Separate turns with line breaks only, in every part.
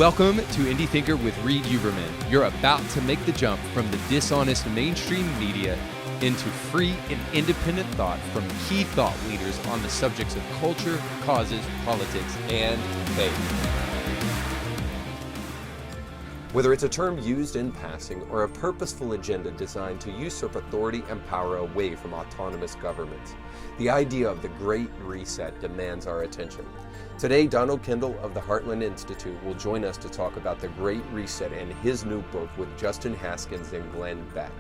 Welcome to Indie Thinker with Reed Uberman. You're about to make the jump from the dishonest mainstream media into free and independent thought from key thought leaders on the subjects of culture, causes, politics, and faith.
Whether it's a term used in passing or a purposeful agenda designed to usurp authority and power away from autonomous governments, the idea of the Great Reset demands our attention. Today, Donald Kendall of the Heartland Institute will join us to talk about the Great Reset and his new book with Justin Haskins and Glenn Beck,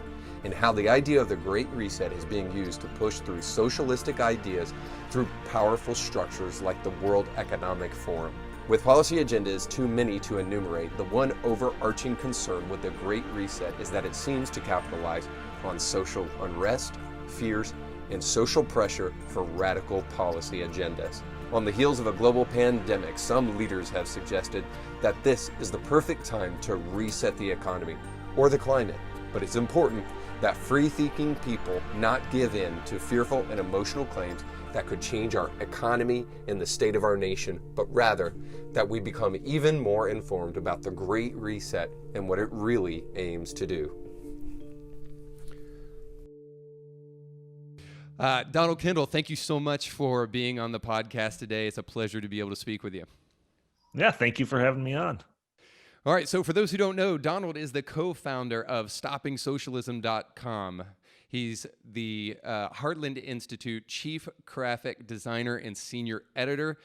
and how the idea of the Great Reset is being used to push through socialistic ideas through powerful structures like the World Economic Forum. With policy agendas too many to enumerate, the one overarching concern with the Great Reset is that it seems to capitalize on social unrest, fears, and social pressure for radical policy agendas. On the heels of a global pandemic, some leaders have suggested that this is the perfect time to reset the economy or the climate. But it's important that free-thinking people not give in to fearful and emotional claims that could change our economy and the state of our nation, but rather that we become even more informed about the Great Reset and what it really aims to do.
Donald Kendall, thank you so much for being on the podcast today. It's a pleasure to be able to speak with you.
Yeah, thank you for having me on.
All right, so for those who don't know, Donald is the co-founder of StoppingSocialism.com. He's the Heartland Institute chief graphic designer and senior editor.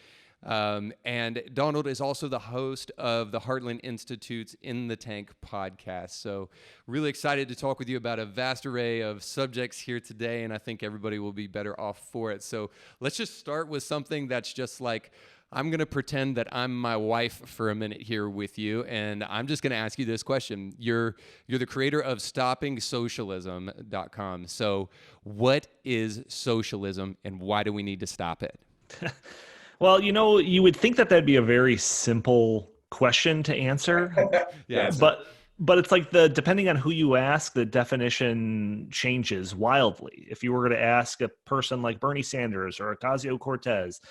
And Donald is also the host of the Heartland Institute's In the Tank podcast. So really excited to talk with you about a vast array of subjects here today, and I think everybody will be better off for it. So let's just start with something that's just like, I'm going to pretend that I'm my wife for a minute here with you, and I'm just going to ask you this question. You're the creator of StoppingSocialism.com. So what is socialism, and why do we need to stop it?
Well, you would think that that'd be a very simple question to answer.
Yes.
But it's like depending on who you ask, the definition changes wildly. If you were going to ask a person like Bernie Sanders or Ocasio-Cortez,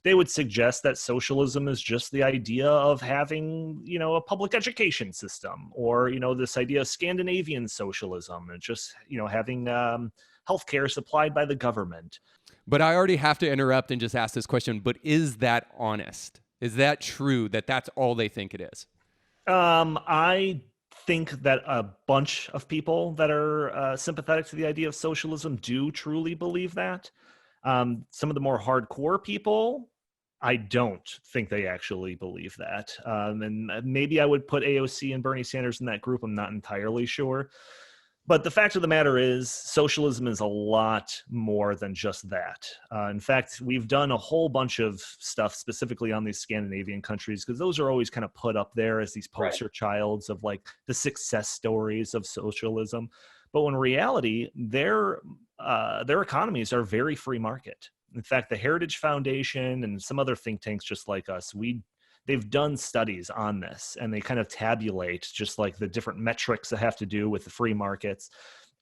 they would suggest that socialism is just the idea of having, a public education system, or, this idea of Scandinavian socialism and just, having healthcare supplied by the government.
But I already have to interrupt and just ask this question, but is that honest? Is that true that that's all they think it is?
I think that a bunch of people that are sympathetic to the idea of socialism do truly believe that. Some of the more hardcore people, I don't think they actually believe that. And maybe I would put AOC and Bernie Sanders in that group. I'm not entirely sure. But the fact of the matter is, socialism is a lot more than just that. In fact, we've done a whole bunch of stuff specifically on these Scandinavian countries, because those are always kind of put up there as these poster childs of like the success stories of socialism. But in reality, their economies are very free market. In fact, the Heritage Foundation and some other think tanks just like us, they've done studies on this, and they kind of tabulate just like the different metrics that have to do with the free markets.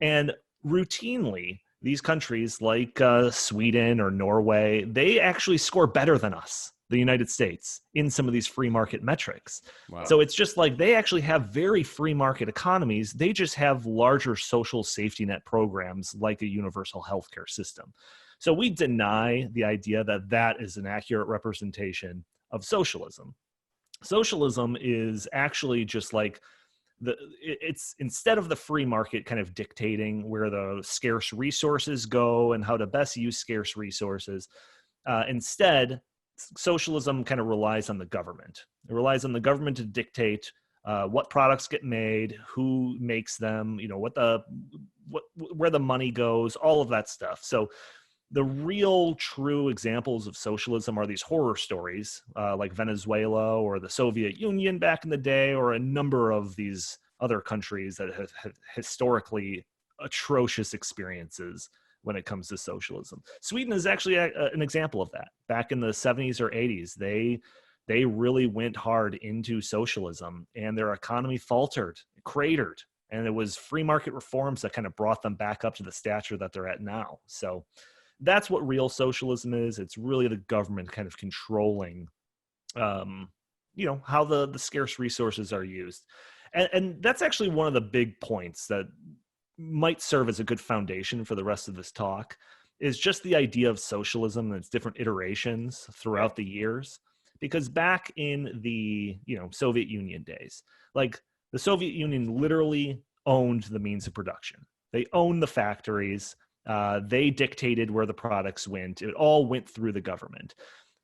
And routinely, these countries like Sweden or Norway, they actually score better than us, the United States, in some of these free market metrics. Wow. So it's just like they actually have very free market economies. They just have larger social safety net programs like a universal healthcare system. So we deny the idea that that is an accurate representation of socialism. Socialism is actually just like it's instead of the free market kind of dictating where the scarce resources go and how to best use scarce resources. Instead, socialism kind of relies on the government. It relies on the government to dictate what products get made, who makes them, where the money goes, all of that stuff. So the real true examples of socialism are these horror stories like Venezuela or the Soviet Union back in the day, or a number of these other countries that have historically atrocious experiences when it comes to socialism. Sweden is actually an example of that. Back in the 70s or 80s, they really went hard into socialism, and their economy faltered, cratered, and it was free market reforms that kind of brought them back up to the stature that they're at now. So that's what real socialism is. It's really the government kind of controlling how the scarce resources are used. And that's actually one of the big points that might serve as a good foundation for the rest of this talk, is just the idea of socialism and its different iterations throughout the years. Because back in the Soviet Union days, like the Soviet Union literally owned the means of production. They owned the factories. They dictated where the products went. It all went through the government.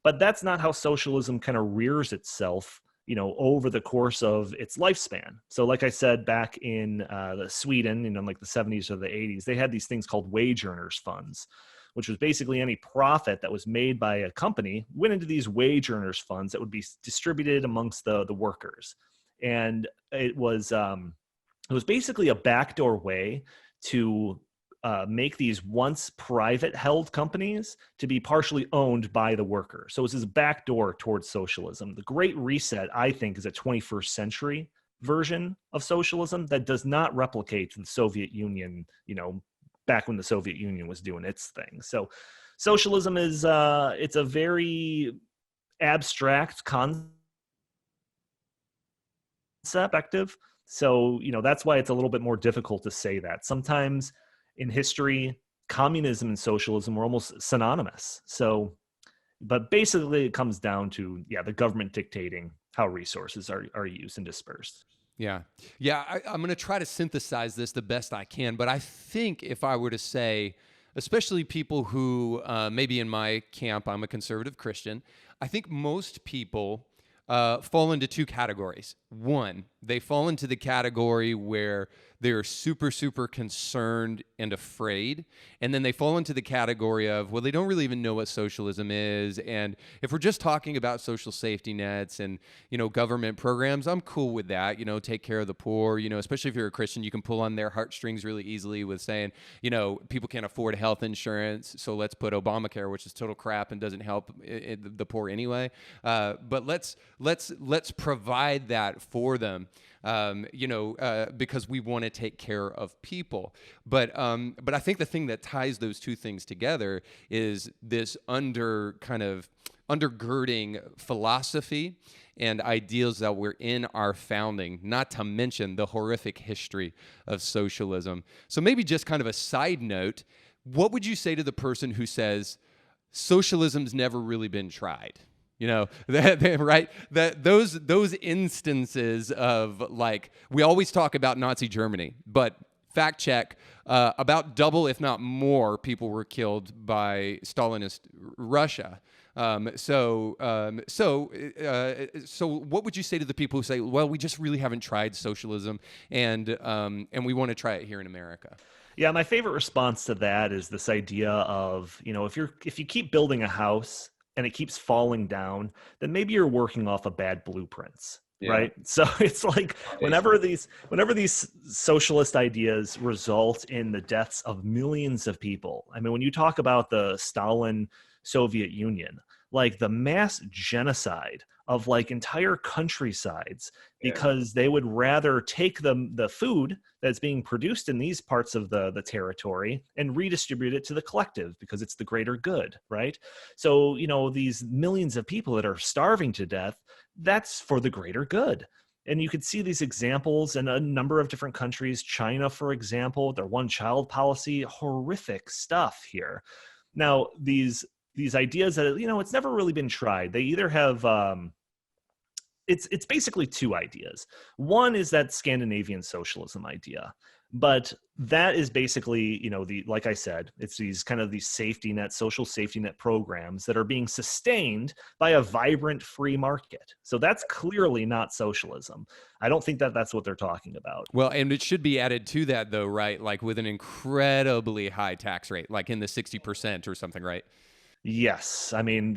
But that's not how socialism kind of rears itself, over the course of its lifespan. So like I said, back in the Sweden, like the 70s or the 80s, they had these things called wage earners funds, which was basically any profit that was made by a company went into these wage earners funds that would be distributed amongst the workers. And it was basically a backdoor way to make these once private held companies to be partially owned by the worker. So it's this backdoor towards socialism. The Great Reset, I think, is a 21st century version of socialism that does not replicate the Soviet Union, back when the Soviet Union was doing its thing. So socialism is, it's a very abstract concept. So, that's why it's a little bit more difficult to say that. Sometimes in history, communism and socialism were almost synonymous. So, but basically it comes down to, the government dictating how resources are used and dispersed.
Yeah. I'm going to try to synthesize this the best I can, but I think if I were to say, especially people who maybe in my camp, I'm a conservative Christian, I think most people fall into two categories. One, they fall into the category where they're super, super concerned and afraid. And then they fall into the category of, well, they don't really even know what socialism is. And if we're just talking about social safety nets and, government programs, I'm cool with that, take care of the poor, especially if you're a Christian, you can pull on their heartstrings really easily with saying, people can't afford health insurance. So let's put Obamacare, which is total crap and doesn't help the poor anyway. But let's provide that for them. Because we want to take care of people. But I think the thing that ties those two things together is this undergirding philosophy and ideals that were in our founding, not to mention the horrific history of socialism. So maybe just kind of a side note, what would you say to the person who says socialism's never really been tried? Right? That those instances of, like, we always talk about Nazi Germany, but fact check, about double, if not more, people were killed by Stalinist Russia. So what would you say to the people who say, well, we just really haven't tried socialism, and we want to try it here in America?
Yeah, my favorite response to that is this idea of, if you keep building a house and it keeps falling down, then maybe you're working off of bad blueprints, right? So it's like whenever these socialist ideas result in the deaths of millions of people. I mean, when you talk about the Stalin Soviet Union, like the mass genocide of like entire countrysides, because they would rather take the food that's being produced in these parts of the territory and redistribute it to the collective because it's the greater good, right? So, these millions of people that are starving to death, that's for the greater good. And you could see these examples in a number of different countries. China, for example, their one-child policy, horrific stuff here. Now, these ideas that, it's never really been tried. They either have, it's basically two ideas. One is that Scandinavian socialism idea, but that is basically, like I said, it's these safety net, social safety net programs that are being sustained by a vibrant free market. So that's clearly not socialism. I don't think that that's what they're talking about.
Well, and it should be added to that though, right? Like with an incredibly high tax rate, like in the 60% or something, right?
Yes. I mean,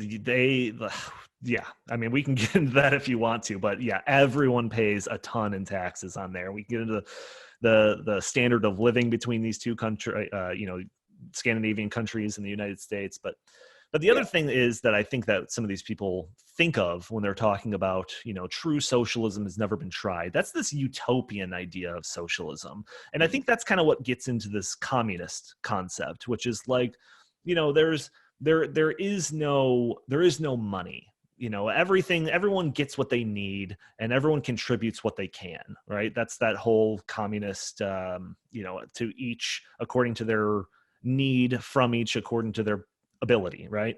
I mean, we can get into that if you want to, but everyone pays a ton in taxes on there. We get into the standard of living between these two Scandinavian countries and the United States. But the other thing is that I think that some of these people think of when they're talking about, true socialism has never been tried. That's this utopian idea of socialism. And I think that's kind of what gets into this communist concept, which is like, there is no money. everyone gets what they need and everyone contributes what they can, right? That's that whole communist, to each according to their need, from each according to their ability, right?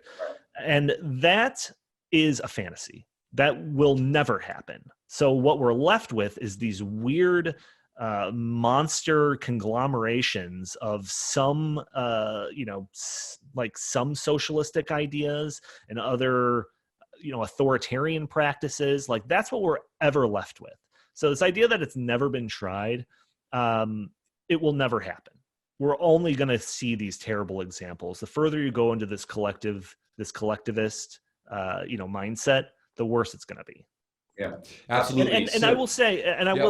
And that is a fantasy that will never happen. So what we're left with is these weird monster conglomerations of some, like some socialistic ideas and other, authoritarian practices. Like that's what we're ever left with. So this idea that it's never been tried, it will never happen. We're only going to see these terrible examples. The further you go into this collectivist, mindset, the worse it's going to be.
Yeah, absolutely.
And I will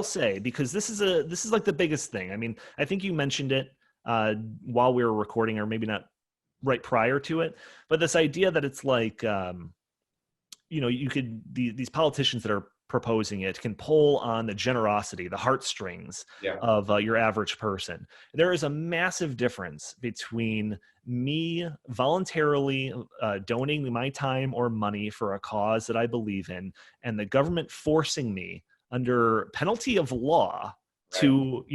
say, because this is like the biggest thing. I mean, I think you mentioned it while we were recording, or maybe not right prior to it, but this idea that it's like, these politicians that are proposing it can pull on the generosity, the heartstrings of your average person. There is a massive difference between me voluntarily donating my time or money for a cause that I believe in, and the government forcing me under penalty of law to,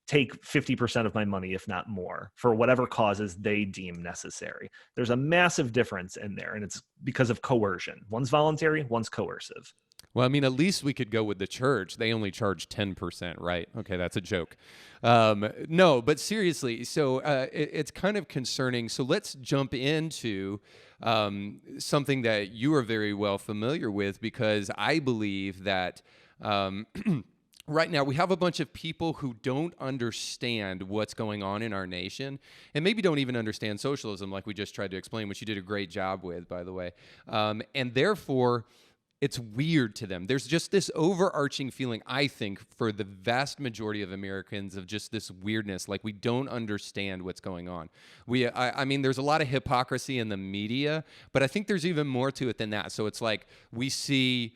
take 50% of my money, if not more, for whatever causes they deem necessary. There's a massive difference in there, and it's because of coercion. One's voluntary, one's coercive.
Well, I mean, at least we could go with the church. They only charge 10%, right? Okay, that's a joke. No, but seriously, so it's kind of concerning. So let's jump into something that you are very well familiar with, because I believe that right now we have a bunch of people who don't understand what's going on in our nation, and maybe don't even understand socialism like we just tried to explain, which you did a great job with, by the way. And therefore, it's weird to them. There's just this overarching feeling, I think, for the vast majority of Americans, of just this weirdness, like we don't understand what's going on. I mean, there's a lot of hypocrisy in the media, but I think there's even more to it than that. So it's like we see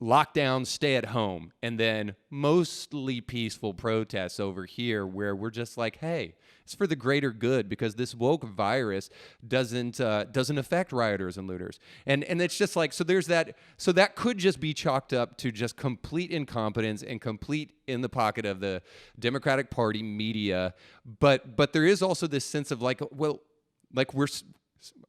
lockdown, stay at home, and then mostly peaceful protests over here where we're just like, hey, it's for the greater good, because this woke virus doesn't affect rioters and looters. And it's just like, so there's that. So that could just be chalked up to just complete incompetence and complete in the pocket of the Democratic Party media. But there is also this sense of like, well, like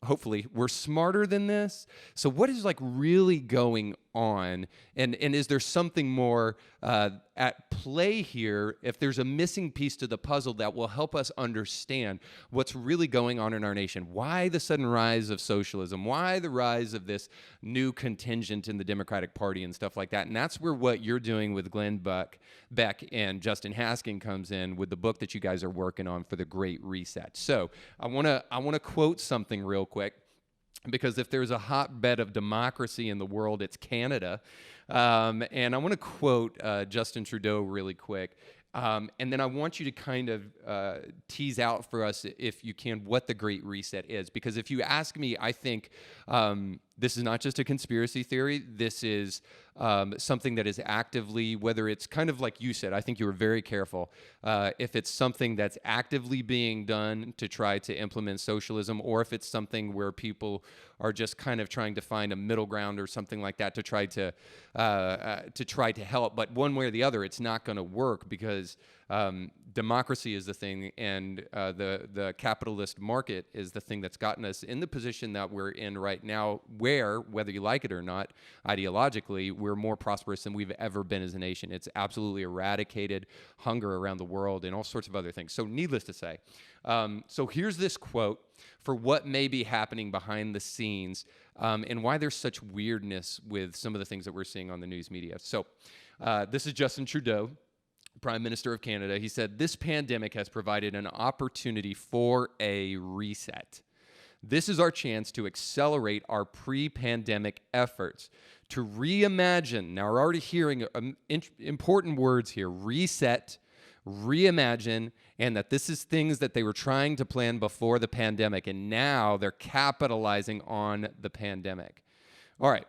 hopefully we're smarter than this. So what is like really going on? And is there something more at play here? If there's a missing piece to the puzzle that will help us understand what's really going on in our nation, why the sudden rise of socialism, why the rise of this new contingent in the Democratic Party and stuff like that. And that's where what you're doing with Glenn Beck and Justin Haskin comes in with the book that you guys are working on for the Great Reset. So I want to quote something real quick, because if there's a hotbed of democracy in the world, it's Canada. And I want to quote Justin Trudeau really quick. And then I want you to kind of tease out for us, if you can, what the Great Reset is. Because if you ask me, I think this is not just a conspiracy theory. This is something that is actively, whether it's kind of like you said, I think you were very careful, if it's something that's actively being done to try to implement socialism, or if it's something where people are just kind of trying to find a middle ground or something like that to try to help. But one way or the other, it's not going to work, because democracy is the thing, and the capitalist market is the thing that's gotten us in the position that we're in right now, where, whether you like it or not, ideologically, we're more prosperous than we've ever been as a nation. It's absolutely eradicated hunger around the world and all sorts of other things. So needless to say, so here's this quote for what may be happening behind the scenes, and why there's such weirdness with some of the things that we're seeing on the news media. So this is Justin Trudeau, Prime Minister of Canada. He said, "This pandemic has provided an opportunity for a reset. This is our chance to accelerate our pre-pandemic efforts, to reimagine." Now, we're already hearing important words here: reset, reimagine, and that this is things that they were trying to plan before the pandemic, and now they're capitalizing on the pandemic. All right.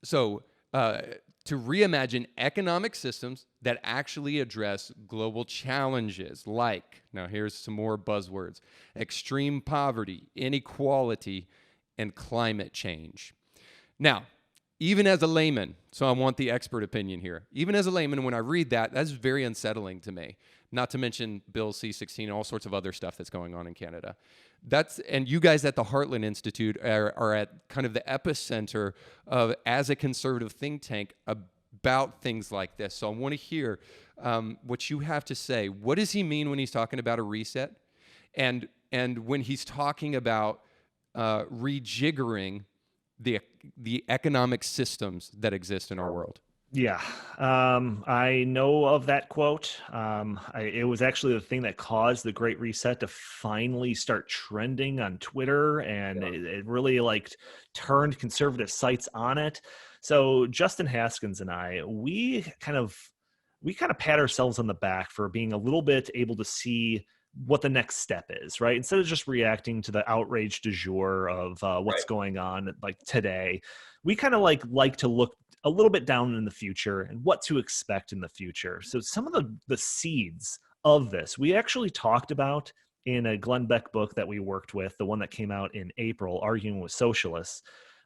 So, to reimagine economic systems that actually address global challenges like, now here's some more buzzwords: extreme poverty, inequality, and climate change. Now, even as a layman, so I want the expert opinion here. Even as a layman, when I read that, that's very unsettling to me. Not to mention Bill C-16 and all sorts of other stuff that's going on in Canada. And you guys at the Heartland Institute are at kind of the epicenter of, as a conservative think tank, about things like this. So I want to hear what you have to say. What does he mean when he's talking about a reset? And when he's talking about rejiggering the economic systems that exist in our world?
Yeah, I know of that quote. It was actually the thing that caused the Great Reset to finally start trending on Twitter, and it really like turned conservative sites on it. So Justin Haskins and I, we kind of pat ourselves on the back for being a little bit able to see what the next step is, right? Instead of just reacting to the outrage du jour of what's going on like today, we kind of like to look a little bit down in the future and what to expect in the future. So some of the seeds of this, we actually talked about in a Glenn Beck book that we worked with, the one that came out in April, Arguing with Socialists.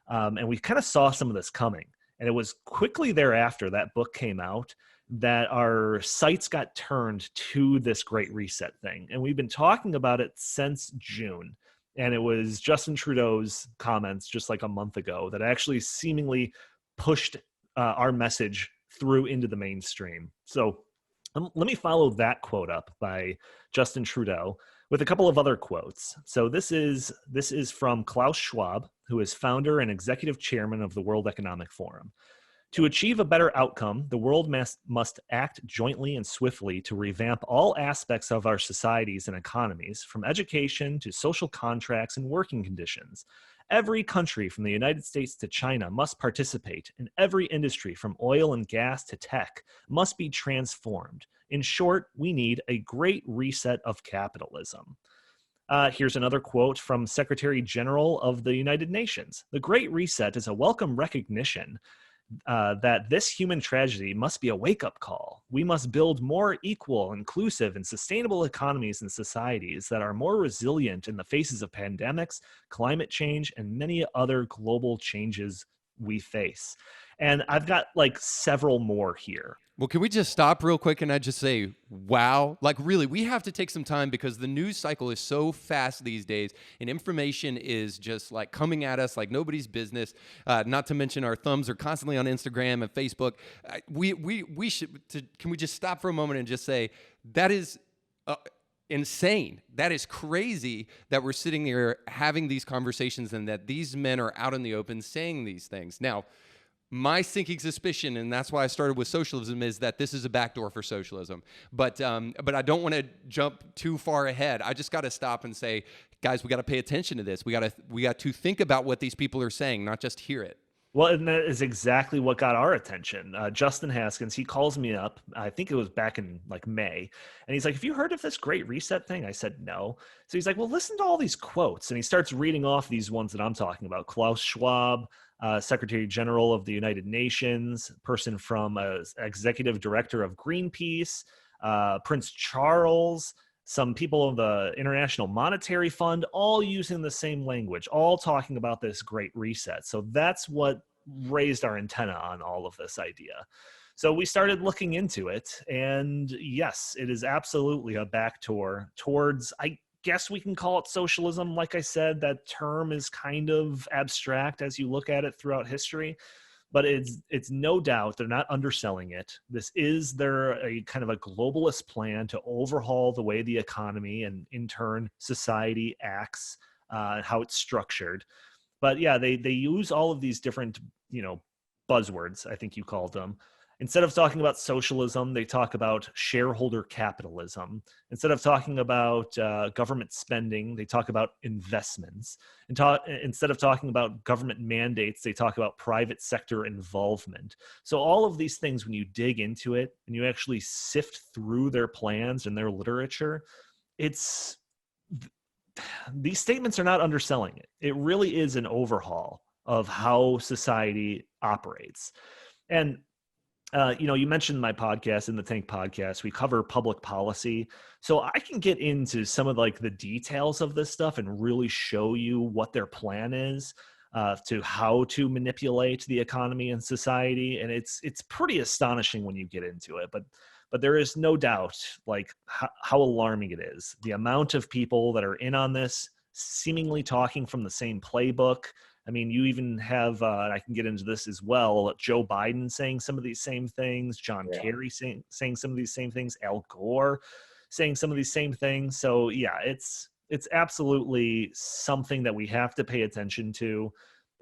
And we kind of saw some of this coming. And it was quickly thereafter that book came out that our sights got turned to this Great Reset thing. And we've been talking about it since June. And it was Justin Trudeau's comments just like a month ago that actually seemingly pushed our message through into the mainstream. So let me follow that quote up by Justin Trudeau with a couple of other quotes. So this is from Klaus Schwab, who is founder and executive chairman of the World Economic Forum. To achieve a better outcome, the world must act jointly and swiftly to revamp all aspects of our societies and economies, from education to social contracts and working conditions. Every country from the United States to China must participate, and every industry from oil and gas to tech must be transformed. In short, we need a great reset of capitalism. Here's another quote from Secretary General of the United Nations. The Great Reset is a welcome recognition that this human tragedy must be a wake-up call. We must build more equal, inclusive, and sustainable economies and societies that are more resilient in the faces of pandemics, climate change, and many other global changes we face. And I've got like several more here.
Well, can we just stop real quick and I just say, wow? Like, really, we have to take some time because the news cycle is so fast these days and information is just like coming at us like nobody's business. Not to mention our thumbs are constantly on Instagram and Facebook. We should, can we just stop for a moment and just say, that is insane. That is crazy that we're sitting here having these conversations and that these men are out in the open saying these things. Now, my sinking suspicion, and that's why I started with socialism, is that this is a backdoor for socialism. But I don't want to jump too far ahead. I just got to stop and say, guys, we got to pay attention to this. We got to think about what these people are saying, not just hear it.
Well, and that is exactly what got our attention. Justin Haskins, he calls me up. I think it was back in like May. And he's like, have you heard of this Great Reset thing? I said, no. So he's like, well, listen to all these quotes. And he starts reading off these ones that I'm talking about. Klaus Schwab, Secretary General of the United Nations, person from Executive Director of Greenpeace, Prince Charles, some people of the International Monetary Fund, all using the same language, all talking about this Great Reset. So that's what raised our antenna on all of this idea. So we started looking into it, and yes, it is absolutely a backdoor towards, I guess we can call it socialism. Like I said, that term is kind of abstract as you look at it throughout history. But it's no doubt they're not underselling it. This is a kind of a globalist plan to overhaul the way the economy and in turn society acts, how it's structured. But yeah, they use all of these different, buzzwords, I think you called them. Instead of talking about socialism, they talk about shareholder capitalism. Instead of talking about government spending, they talk about investments. Instead of talking about government mandates, they talk about private sector involvement. So all of these things, when you dig into it and you actually sift through their plans and their literature, these statements are not underselling it. It really is an overhaul of how society operates. And you mentioned my podcast, In the Tank podcast. We cover public policy. So I can get into some of like the details of this stuff and really show you what their plan is. to how to manipulate the economy and society, and it's pretty astonishing when you get into it. But there is no doubt, like how alarming it is, the amount of people that are in on this, seemingly talking from the same playbook. I mean, you even have, and I can get into this as well, Joe Biden saying some of these same things, John Kerry saying some of these same things, Al Gore saying some of these same things. So yeah, it's absolutely something that we have to pay attention to.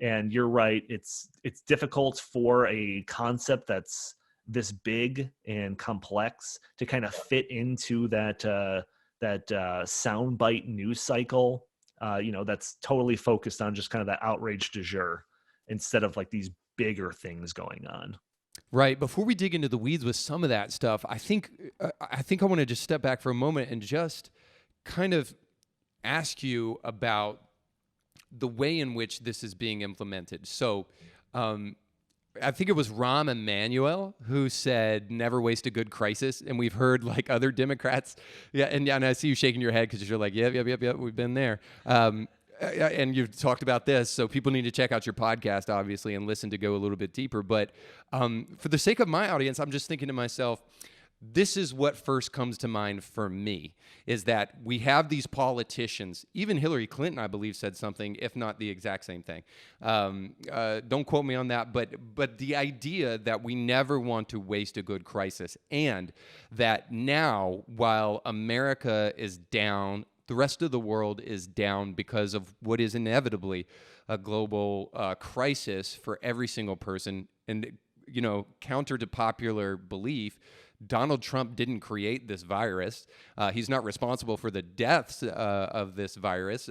And you're right, it's difficult for a concept that's this big and complex to kind of fit into that soundbite news cycle. That's totally focused on just kind of that outrage du jour instead of like these bigger things going on.
Right. Before we dig into the weeds with some of that stuff, I think I want to just step back for a moment and just kind of ask you about the way in which this is being implemented. So, I think it was Rahm Emanuel who said, "Never waste a good crisis," and we've heard like other Democrats, and I see you shaking your head because you're like, "Yep, we've been there." And you've talked about this, so people need to check out your podcast, obviously, and listen to go a little bit deeper. But for the sake of my audience, I'm just thinking to myself, this is what first comes to mind for me, is that we have these politicians. Even Hillary Clinton, I believe, said something, if not the exact same thing. Don't quote me on that, but the idea that we never want to waste a good crisis, and that now, while America is down, the rest of the world is down because of what is inevitably a global crisis for every single person. And, counter to popular belief, Donald Trump didn't create this virus. He's not responsible for the deaths of this virus.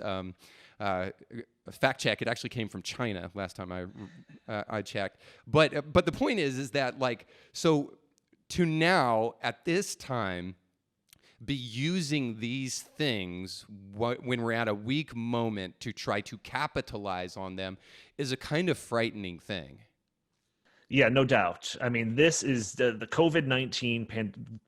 Fact check, it actually came from China last time I checked. But the point is that, like, so to now, at this time, be using these things when we're at a weak moment to try to capitalize on them is a kind of frightening thing.
Yeah, no doubt. I mean, this is the COVID-19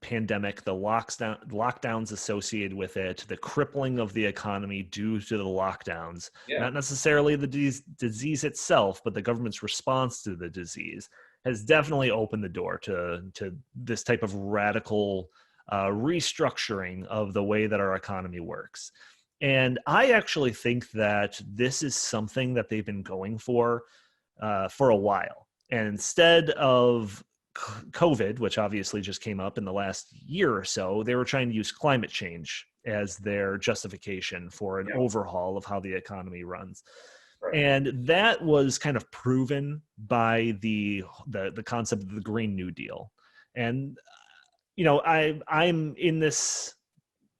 pandemic, the lockdowns associated with it, the crippling of the economy due to the lockdowns, not necessarily the disease itself, but the government's response to the disease has definitely opened the door to this type of radical restructuring of the way that our economy works. And I actually think that this is something that they've been going for a while. And instead of COVID, which obviously just came up in the last year or so, they were trying to use climate change as their justification for an overhaul of how the economy runs. Right. And that was kind of proven by the concept of the Green New Deal. And I'm in this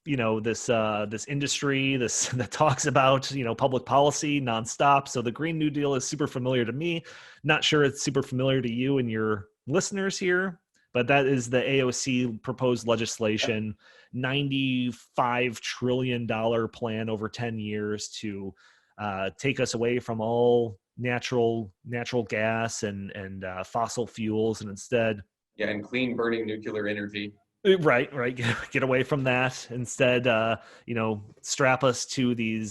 this industry that talks about public policy nonstop. So the Green New Deal is super familiar to me. Not sure it's super familiar to you and your listeners here, but that is the AOC proposed legislation, $95 trillion plan over 10 years to take us away from all natural gas and fossil fuels, and instead
and clean burning nuclear energy.
Right. Get away from that. Instead, strap us to the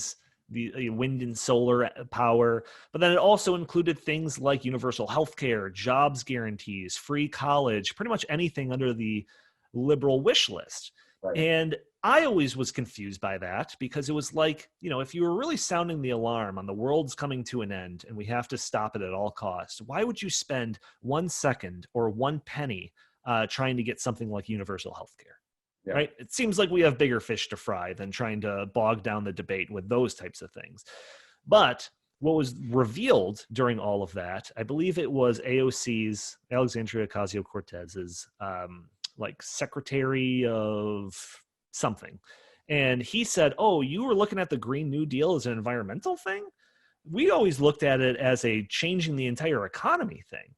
wind and solar power. But then it also included things like universal healthcare, jobs guarantees, free college, pretty much anything under the liberal wish list. Right. And I always was confused by that because it was like, if you were really sounding the alarm on the world's coming to an end and we have to stop it at all costs, why would you spend 1 second or 1 penny trying to get something like universal healthcare, right? It seems like we have bigger fish to fry than trying to bog down the debate with those types of things. But what was revealed during all of that, I believe it was AOC's, Alexandria Ocasio-Cortez's, like secretary of something. And he said, "Oh, you were looking at the Green New Deal as an environmental thing? We always looked at it as a changing the entire economy thing."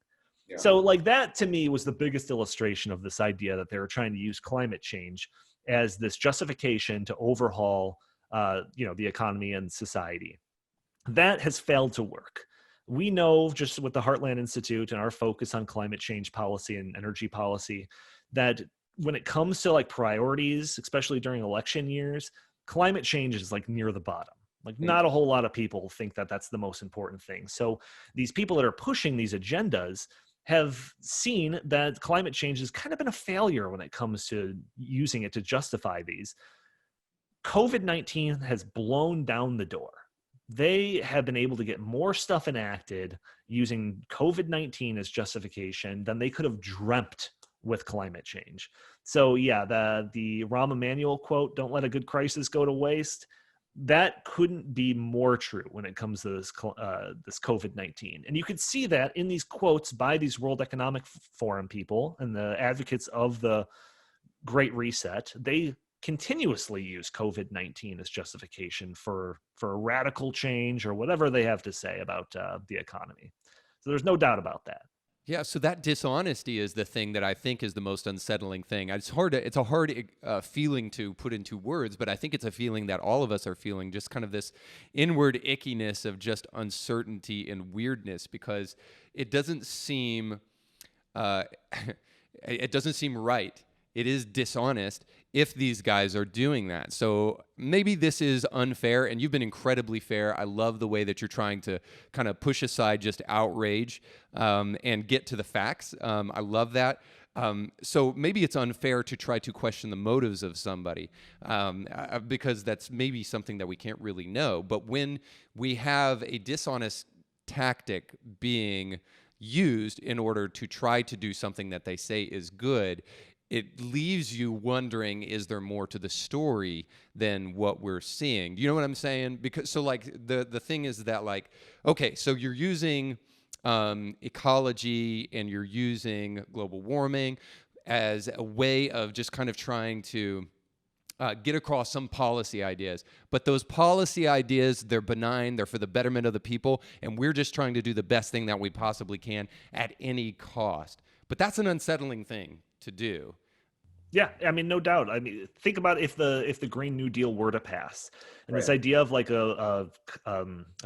So like that to me was the biggest illustration of this idea that they were trying to use climate change as this justification to overhaul, the economy and society. That has failed to work. We know just with the Heartland Institute and our focus on climate change policy and energy policy that when it comes to like priorities, especially during election years, climate change is like near the bottom. Like, not a whole lot of people think that that's the most important thing. So these people that are pushing these agendas have seen that climate change has kind of been a failure when it comes to using it to justify these. COVID-19 has blown down the door. They have been able to get more stuff enacted using COVID-19 as justification than they could have dreamt with climate change. So yeah, the Rahm Emanuel quote, "Don't let a good crisis go to waste," that couldn't be more true when it comes to this COVID-19. And you could see that in these quotes by these World Economic Forum people and the advocates of the Great Reset. They continuously use COVID-19 as justification for a radical change or whatever they have to say about the economy. So there's no doubt about that.
Yeah, so that dishonesty is the thing that I think is the most unsettling thing. It's a hard feeling to put into words, but I think it's a feeling that all of us are feeling, just kind of this inward ickiness of just uncertainty and weirdness, because it doesn't seem it doesn't seem right. It is dishonest if these guys are doing that. So maybe this is unfair, and you've been incredibly fair. I love the way that you're trying to kind of push aside just outrage and get to the facts. I love that. So maybe it's unfair to try to question the motives of somebody because that's maybe something that we can't really know. But when we have a dishonest tactic being used in order to try to do something that they say is good, it leaves you wondering, is there more to the story than what we're seeing? Do you know what I'm saying? Because so like the thing is that, like, okay, so you're using ecology and you're using global warming as a way of just kind of trying to get across some policy ideas. But those policy ideas, they're benign, they're for the betterment of the people, and we're just trying to do the best thing that we possibly can at any cost. But that's an unsettling thing to do.
Yeah, I mean, no doubt. I mean, think about if the Green New Deal were to pass, and this
Right.
idea of like a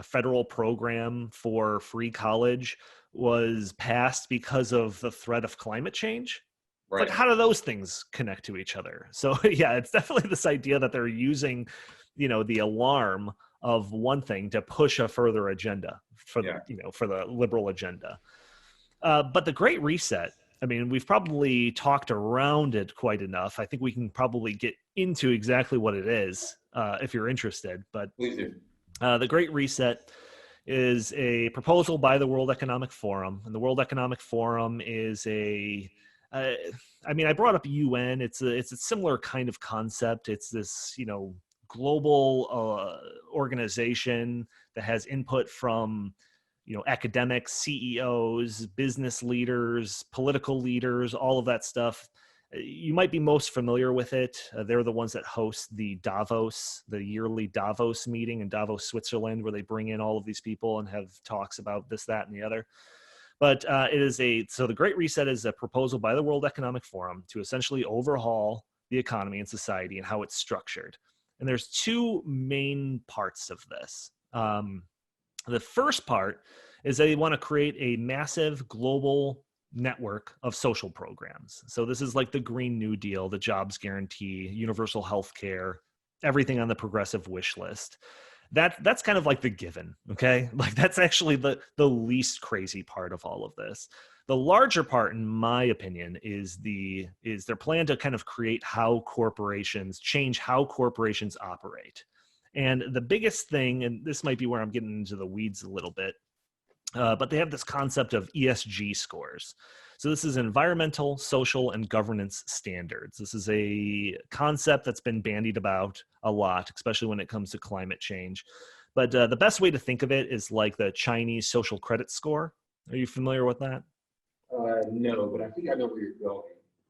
federal program for free college was passed because of the threat of climate change. Like,
Right.
how do those things connect to each other? So yeah, it's definitely this idea that they're using, the alarm of one thing to push a further agenda for
Yeah.
for the liberal agenda. But the Great Reset, I mean, we've probably talked around it quite enough. I think we can probably get into exactly what it is if you're interested. But
Please do.
the Great Reset is a proposal by the World Economic Forum, and the World Economic Forum is I mean, I brought up UN. It's a similar kind of concept. It's this global organization that has input from academics, CEOs, business leaders, political leaders, all of that stuff. You might be most familiar with it. They're the ones that host the yearly Davos meeting in Davos, Switzerland, where they bring in all of these people and have talks about this, that, and the other. But so the Great Reset is a proposal by the World Economic Forum to essentially overhaul the economy and society and how it's structured. And there's two main parts of this. The first part is they want to create a massive global network of social programs. So this is like the Green New Deal, the jobs guarantee, universal health care, everything on the progressive wish list. That's kind of like the given, okay? Like, that's actually the least crazy part of all of this. The larger part, in my opinion, is their plan to kind of create change how corporations operate. And the biggest thing, and this might be where I'm getting into the weeds a little bit, but they have this concept of ESG scores. So this is environmental, social, and governance standards. This is a concept that's been bandied about a lot, especially when it comes to climate change. But the best way to think of it is like the Chinese social credit score. Are you familiar with that?
No, but I think I know where you're going.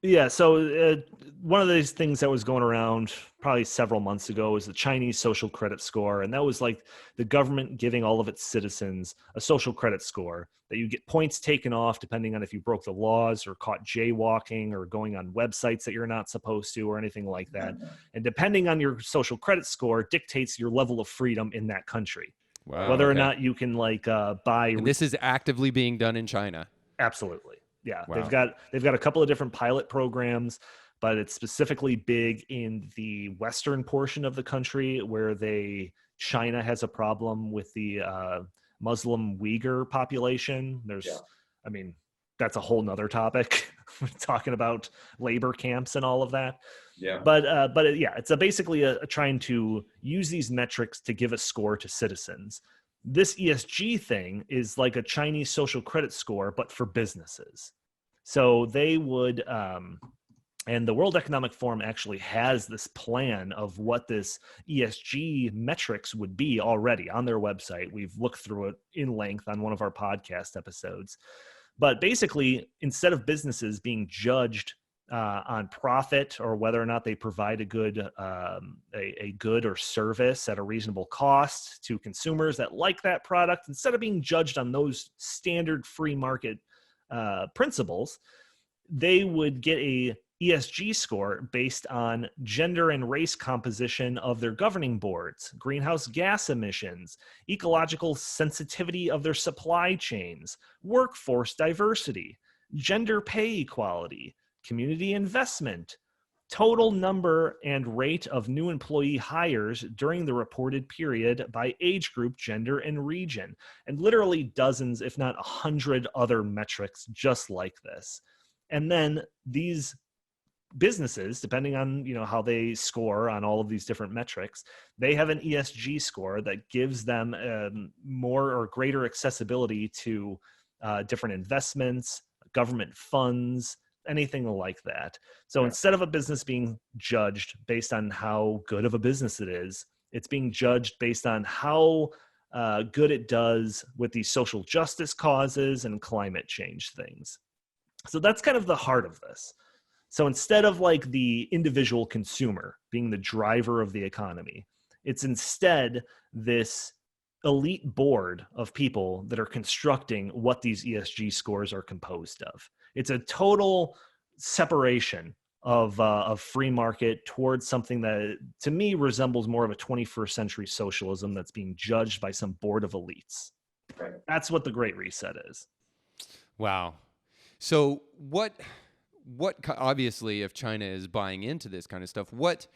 Yeah, so one of these things that was going around probably several months ago was the Chinese social credit score. And that was like the government giving all of its citizens a social credit score that you get points taken off depending on if you broke the laws or caught jaywalking or going on websites that you're not supposed to or anything like that. And depending on your social credit score dictates your level of freedom in that country.
Wow,
Whether or
okay.
not you can buy.
And this is actively being done in China.
Absolutely. Yeah,
Wow.
they've got a couple of different pilot programs, but it's specifically big in the western portion of the country where they China has a problem with the Muslim Uyghur population. I mean, that's a whole nother topic. We're talking about labor camps and all of that.
Yeah.
But yeah, it's basically trying to use these metrics to give a score to citizens. This ESG thing is like a Chinese social credit score, but for businesses. So they would, and the World Economic Forum actually has this plan of what this ESG metrics would be already on their website. We've looked through it in length on one of our podcast episodes. But basically, instead of businesses being judged on profit or whether or not they provide a good or service at a reasonable cost to consumers that like that product, instead of being judged on those standard free market principles, they would get a ESG score based on gender and race composition of their governing boards, greenhouse gas emissions, ecological sensitivity of their supply chains, workforce diversity, gender pay equality, community investment, total number and rate of new employee hires during the reported period by age group, gender, and region, and literally dozens, if not 100 other metrics just like this. And then these businesses, depending on how they score on all of these different metrics, they have an ESG score that gives them more or greater accessibility to different investments, government funds, anything like that. So instead of a business being judged based on how good of a business it is, it's being judged based on how good it does with these social justice causes and climate change things. So that's kind of the heart of this. So instead of like the individual consumer being the driver of the economy, it's instead this elite board of people that are constructing what these ESG scores are composed of. It's a total separation of free market towards something that, to me, resembles more of a 21st century socialism that's being judged by some board of elites.
Right.
That's what the Great Reset is.
Wow. So what obviously, if China is buying into this kind of stuff, what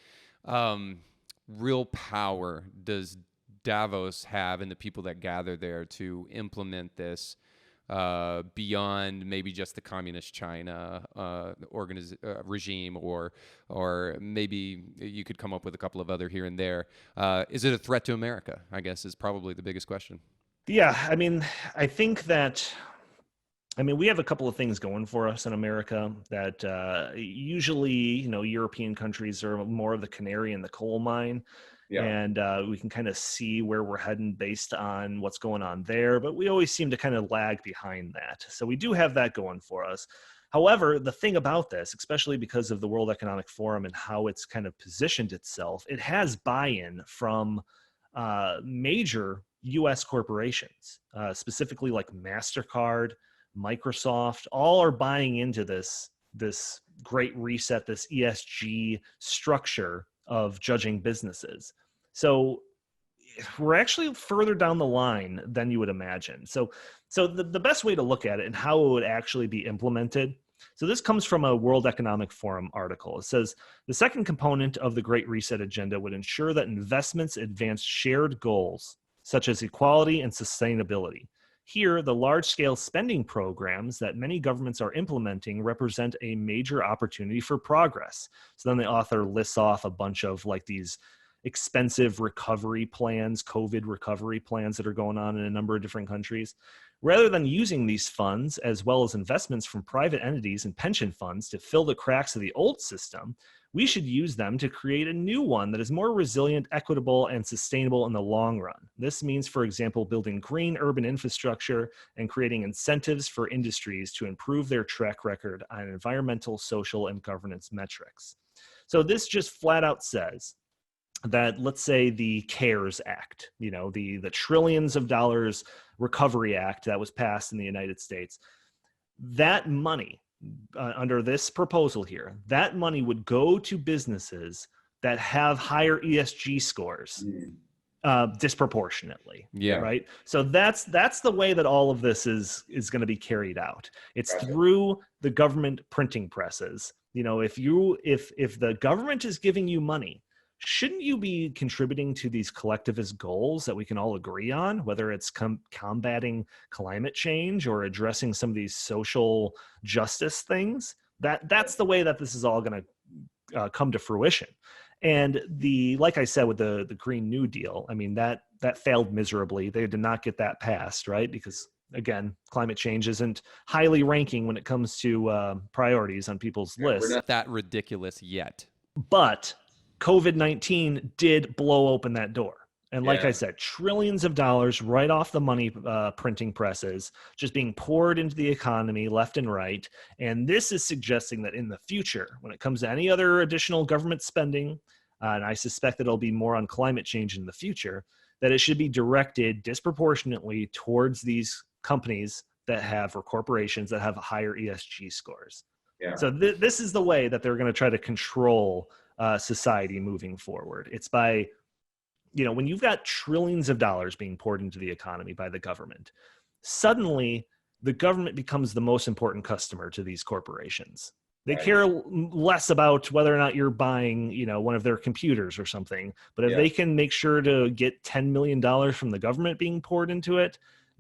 real power does Davos have and the people that gather there to implement this beyond maybe just the communist China regime, or maybe you could come up with a couple of other here and there? Is it a threat to America, I guess, is probably the biggest question.
Yeah, I mean, I think that, we have a couple of things going for us in America that usually, European countries are more of the canary in the coal mine. Yeah. And we can kind of see where we're heading based on what's going on there. But we always seem to kind of lag behind that. So we do have that going for us. However, the thing about this, especially because of the World Economic Forum and how it's kind of positioned itself, it has buy-in from major U.S. corporations, specifically like MasterCard, Microsoft, all are buying into this Great Reset, this ESG structure of judging businesses. So we're actually further down the line than you would imagine. So the best way to look at it and how it would actually be implemented. So this comes from a World Economic Forum article. It says, the second component of the Great Reset agenda would ensure that investments advance shared goals, such as equality and sustainability. Here, the large-scale spending programs that many governments are implementing represent a major opportunity for progress. So then the author lists off a bunch of like these expensive recovery plans, COVID recovery plans that are going on in a number of different countries. Rather than using these funds, as well as investments from private entities and pension funds to fill the cracks of the old system, we should use them to create a new one that is more resilient, equitable, and sustainable in the long run. This means, for example, building green urban infrastructure and creating incentives for industries to improve their track record on environmental, social, and governance metrics. So this just flat out says that, let's say the CARES Act, the trillions of dollars Recovery Act that was passed in the United States, that money, under this proposal here, that money would go to businesses that have higher ESG scores disproportionately. Yeah. Right. So that's the way that all of this is going to be carried out. It's through the government printing presses. If the government is giving you money shouldn't you be contributing to these collectivist goals that we can all agree on, whether it's combating climate change or addressing some of these social justice things? That's the way that this is all going to come to fruition. And like I said, with the Green New Deal, I mean, that failed miserably. They did not get that passed, right? Because again, climate change isn't highly ranking when it comes to priorities on people's lists.
We're not that ridiculous yet.
But COVID-19 did blow open that door. And like I said, trillions of dollars right off the money printing presses just being poured into the economy left and right. And this is suggesting that in the future, when it comes to any other additional government spending, and I suspect that it'll be more on climate change in the future, that it should be directed disproportionately towards these companies that have, or corporations that have higher ESG scores. Yeah. So this is the way that they're going to try to control society moving forward. It's by, when you've got trillions of dollars being poured into the economy by the government, suddenly the government becomes the most important customer to these corporations. They care less about whether or not you're buying, one of their computers or something. But if they can make sure to get $10 million from the government being poured into it,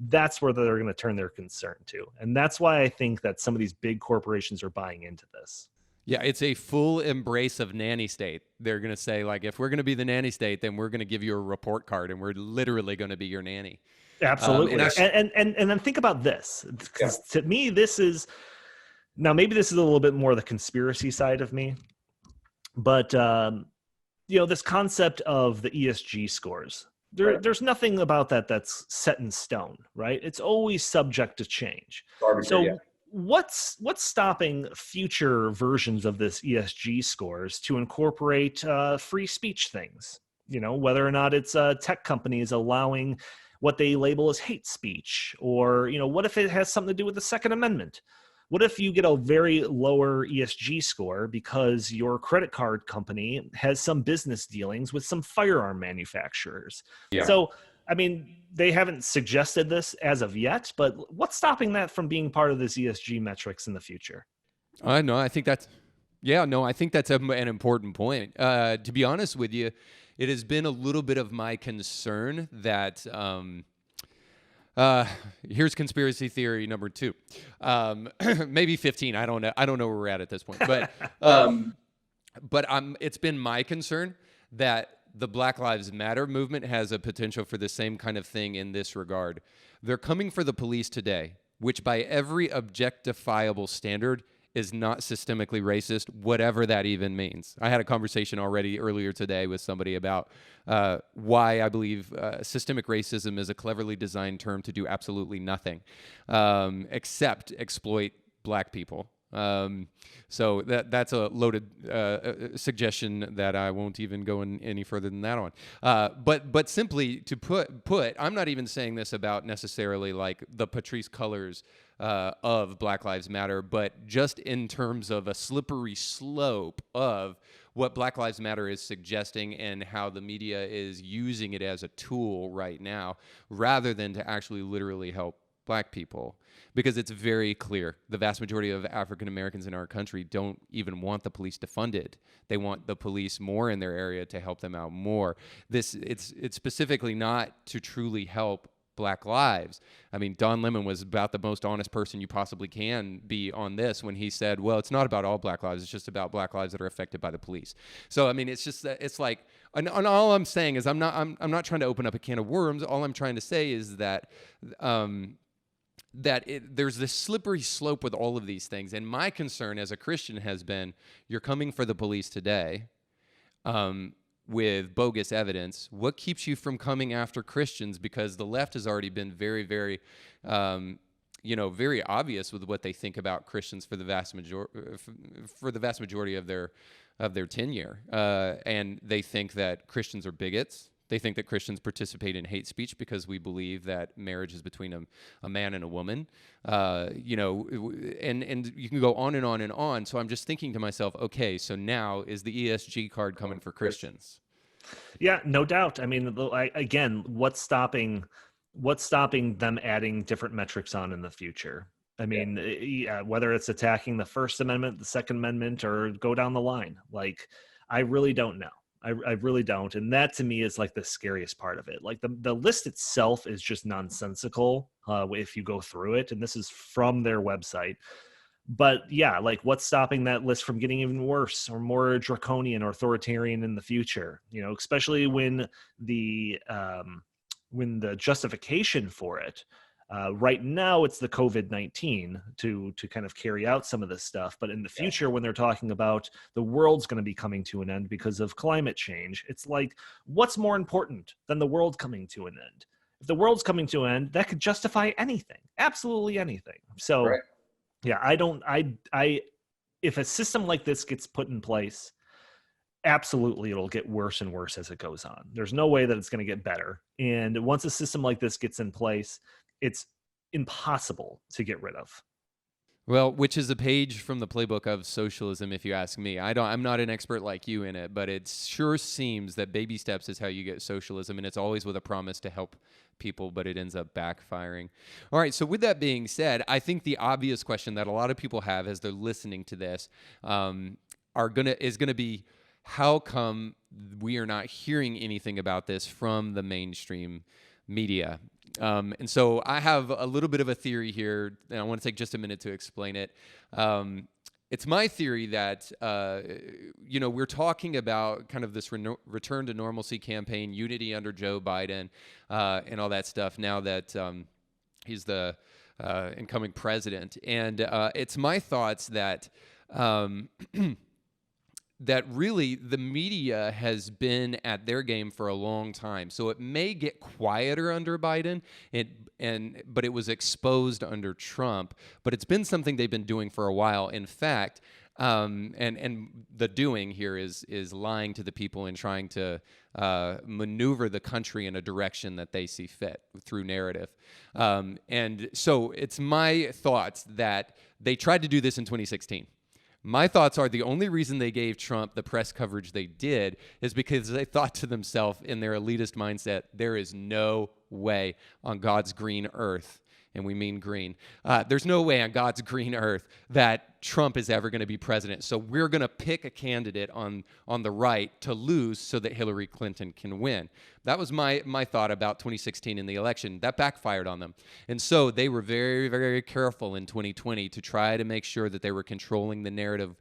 that's where they're going to turn their concern to. And that's why I think that some of these big corporations are buying into this.
Yeah, it's a full embrace of nanny state. They're going to say, like, if we're going to be the nanny state, then we're going to give you a report card and we're literally going to be your nanny.
Absolutely. And then think about this. Because to me, this is, now maybe this is a little bit more the conspiracy side of me, but, this concept of the ESG scores, there's nothing about that that's set in stone, right? It's always subject to change. What's stopping future versions of this ESG scores to incorporate free speech things? Whether or not it's tech companies allowing what they label as hate speech, or what if it has something to do with the Second Amendment? What if you get a very lower ESG score because your credit card company has some business dealings with some firearm manufacturers? Yeah. So, I mean, they haven't suggested this as of yet, but what's stopping that from being part of this ESG metrics in the future?
I think that's an important point. To be honest with you, it has been a little bit of my concern that here's conspiracy theory number 2, maybe 15. I don't know where we're at this point, but it's been my concern that the Black Lives Matter movement has a potential for the same kind of thing in this regard. They're coming for the police today, which by every objectifiable standard is not systemically racist, whatever that even means. I had a conversation already earlier today with somebody about why I believe systemic racism is a cleverly designed term to do absolutely nothing except exploit black people. So that's a loaded suggestion that I won't even go any further than that on. But simply to put, I'm not even saying this about necessarily like the Patrisse Cullors of Black Lives Matter, but just in terms of a slippery slope of what Black Lives Matter is suggesting and how the media is using it as a tool right now, rather than to actually literally help black people. Because it's very clear, the vast majority of African Americans in our country don't even want the police defunded. They want the police more in their area to help them out more. It's specifically not to truly help Black lives. I mean, Don Lemon was about the most honest person you possibly can be on this when he said, well, it's not about all Black lives, it's just about Black lives that are affected by the police. So, I mean, it's just that it's like, and all I'm saying is I'm not trying to open up a can of worms. All I'm trying to say is that there's this slippery slope with all of these things. And my concern as a Christian has been, you're coming for the police today with bogus evidence. What keeps you from coming after Christians? Because the left has already been very, very, very obvious with what they think about Christians for the vast majority of their tenure. And they think that Christians are bigots. They think that Christians participate in hate speech because we believe that marriage is between a man and a woman, and you can go on and on and on. So I'm just thinking to myself, okay, so now is the ESG card coming for Christians?
Yeah, no doubt. I mean, again, what's stopping them adding different metrics on in the future? I mean, whether it's attacking the First Amendment, the Second Amendment, or go down the line, like, I really don't know. I really don't. And that to me is like the scariest part of it. Like the list itself is just nonsensical if you go through it. And this is from their website. But yeah, like what's stopping that list from getting even worse or more draconian or authoritarian in the future? You know, especially when the justification for it right now it's the COVID-19 to kind of carry out some of this stuff. But in the future, when they're talking about the world's going to be coming to an end because of climate change, it's like, what's more important than the world coming to an end? If the world's coming to an end, that could justify anything, absolutely anything. So
Right.
yeah, if a system like this gets put in place, absolutely it'll get worse and worse as it goes on. There's no way that it's going to get better. And once a system like this gets in place, it's impossible to get rid of.
Well, which is a page from the playbook of socialism, if you ask me. I'm not an expert like you in it, but it sure seems that baby steps is how you get socialism, and it's always with a promise to help people, but it ends up backfiring. All right, so with that being said, I think the obvious question that a lot of people have as they're listening to this is gonna be, how come we are not hearing anything about this from the mainstream media? And so I have a little bit of a theory here, and I want to take just a minute to explain it. It's my theory that, we're talking about kind of this return to normalcy campaign, unity under Joe Biden, and all that stuff now that he's the incoming president. And it's my thoughts that that really the media has been at their game for a long time. So it may get quieter under Biden, but it was exposed under Trump. But it's been something they've been doing for a while. In fact, and the doing here is lying to the people and trying to maneuver the country in a direction that they see fit through narrative. And so it's my thoughts that they tried to do this in 2016. My thoughts are the only reason they gave Trump the press coverage they did is because they thought to themselves in their elitist mindset, there is no way on God's green earth, and we mean green, there's no way on God's green earth that Trump is ever going to be president. So we're going to pick a candidate on the right to lose so that Hillary Clinton can win. That was my thought about 2016 in the election. That backfired on them. And so they were very, very careful in 2020 to try to make sure that they were controlling the narrative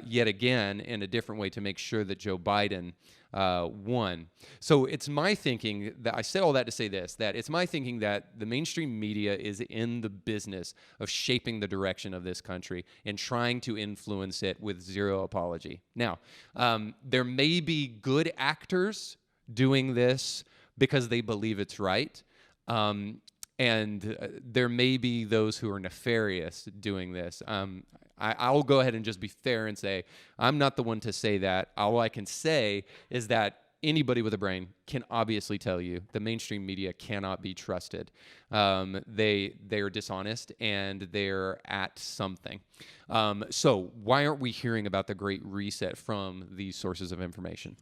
yet again in a different way to make sure that Joe Biden won. So it's my thinking that I said all that to say this, that it's my thinking that the mainstream media is in the business of shaping the direction of this country and trying to influence it with zero apology. Now, there may be good actors doing this because they believe it's right. And there may be those who are nefarious doing this. I'll go ahead and just be fair and say I'm not the one to say that. All I can say is that anybody with a brain can obviously tell you the mainstream media cannot be trusted. They are dishonest and they're at something. So why aren't we hearing about the Great Reset from these sources of information?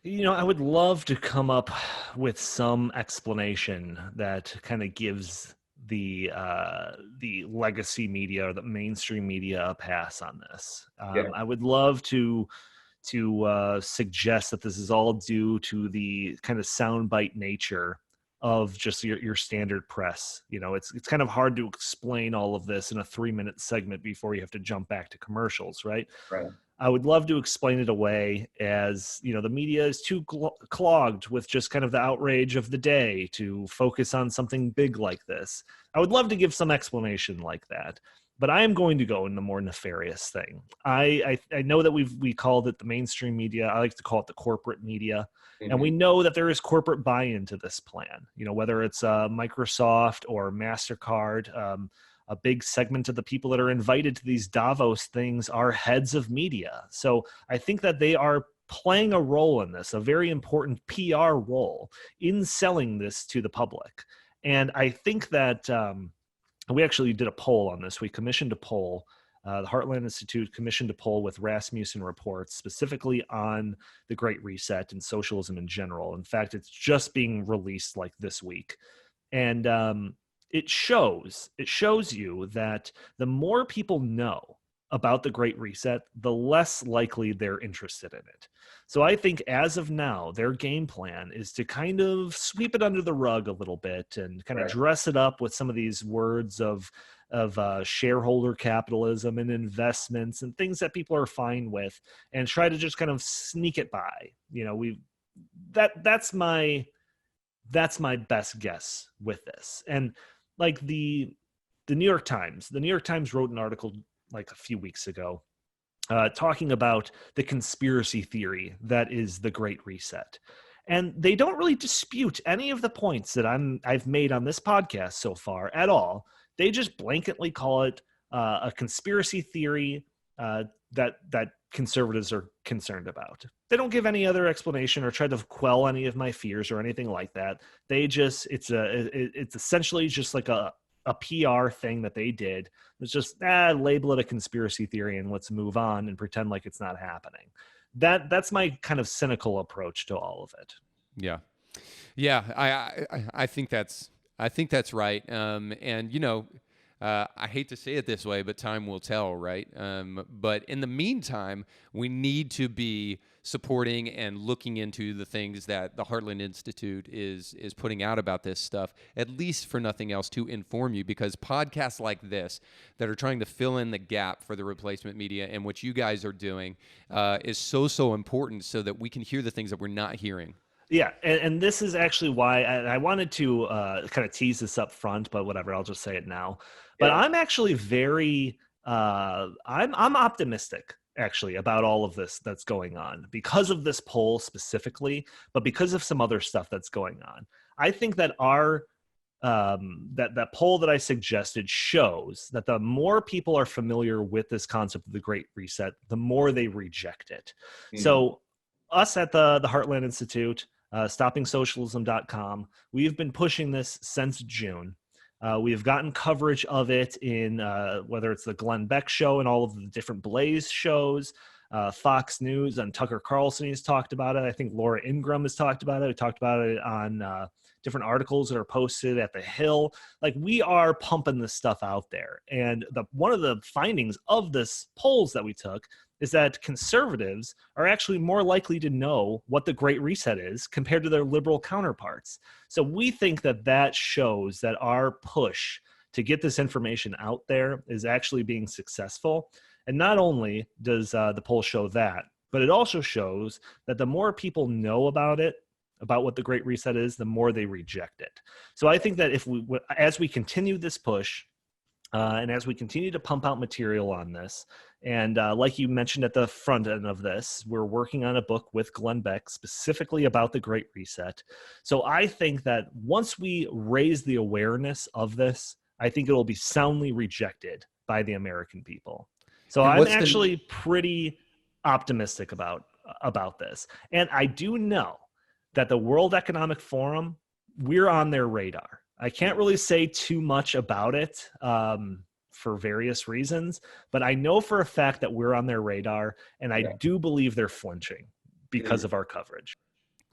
You know, I would love to come up with some explanation that kind of gives the legacy media or the mainstream media a pass on this. I would love to suggest that this is all due to the kind of soundbite nature of just your standard press. You know, it's kind of hard to explain all of this in a 3-minute segment before you have to jump back to commercials, right?
Right.
I would love to explain it away as, you know, the media is too clogged with just kind of the outrage of the day to focus on something big like this. I would love to give some explanation like that, but I am going to go in the more nefarious thing. I know that we called it the mainstream media. I like to call it the corporate media.
Mm-hmm.
And we know that there is corporate buy-in to this plan, you know, whether it's Microsoft or MasterCard. A big segment of the people that are invited to these Davos things are heads of media. So I think that they are playing a role in this, a very important PR role in selling this to the public. And I think that we actually did a poll on this. We commissioned a poll. The Heartland Institute commissioned a poll with Rasmussen Reports specifically on the Great Reset and socialism in general. In fact, it's just being released like this week. And it shows you that the more people know about the Great Reset, the less likely they're interested in it. So I think as of now, their game plan is to kind of sweep it under the rug a little bit and kind of
Right.
dress it up with some of these words of shareholder capitalism and investments and things that people are fine with, and try to just kind of sneak it by. You know, that's my best guess with this. And like the New York Times, wrote an article like a few weeks ago talking about the conspiracy theory that is the Great Reset. And they don't really dispute any of the points that I've made on this podcast so far at all. They just blanketly call it a conspiracy theory that conservatives are concerned about. They don't give any other explanation or try to quell any of my fears or anything like that. They just it's essentially just like a PR thing that they did. It's just label it a conspiracy theory and let's move on and pretend like it's not happening. That's my kind of cynical approach to all of it.
Yeah. I think that's right. And you know, I hate to say it this way, but time will tell, right? But in the meantime, we need to be supporting and looking into the things that the Heartland Institute is putting out about this stuff, at least for nothing else, to inform you, because podcasts like this that are trying to fill in the gap for the replacement media and what you guys are doing is so important, so that we can hear the things that we're not hearing.
Yeah, and this is actually why I wanted to kind of tease this up front, but whatever, I'll just say it now. But
Yeah.
I'm actually very I'm optimistic actually about all of this that's going on because of this poll specifically, but because of some other stuff that's going on. I think that our that poll that I suggested shows that the more people are familiar with this concept of the Great Reset, the more they reject it. So us at the Heartland Institute, StoppingSocialism.com, we've been pushing this since June. We have gotten coverage of it in whether it's the Glenn Beck show and all of the different Blaze shows, Fox News, and Tucker Carlson has talked about it. I think Laura Ingraham has talked about it. We talked about it on different articles that are posted at The Hill. Like, we are pumping this stuff out there. And one of the findings of this polls that we took is that conservatives are actually more likely to know what the Great Reset is compared to their liberal counterparts. So we think that shows that our push to get this information out there is actually being successful. And not only does the poll show that, but it also shows that the more people know about it, about what the Great Reset is, the more they reject it. So I think that as we continue this push, and as we continue to pump out material on this, and like you mentioned at the front end of this, we're working on a book with Glenn Beck specifically about the Great Reset. So I think that once we raise the awareness of this, I think it will be soundly rejected by the American people. So
And
I'm
what's the-
actually pretty optimistic about this. And I do know that the World Economic Forum, we're on their radar. I can't really say too much about it for various reasons, but I know for a fact that we're on their radar, and I do believe they're flinching because of our coverage.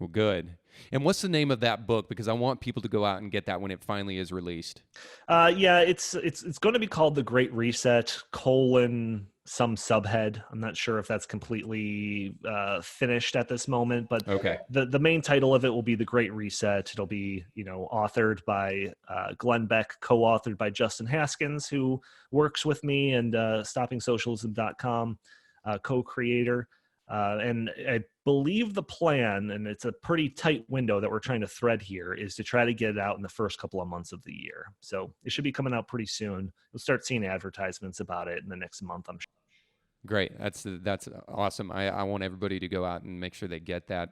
Well, good. And what's the name of that book? Because I want people to go out and get that when it finally is released.
Yeah, it's going to be called The Great Reset, some subhead. I'm not sure if that's completely finished at this moment, but
Okay.
the main title of it will be The Great Reset. It'll be, authored by Glenn Beck, co-authored by Justin Haskins, who works with me, and StoppingSocialism.com co-creator. And I believe the plan, and it's a pretty tight window that we're trying to thread here, is to try to get it out in the first couple of months of the year. So it should be coming out pretty soon. You'll start seeing advertisements about it in the next month, I'm sure.
Great. That's awesome. I want everybody to go out and make sure they get that.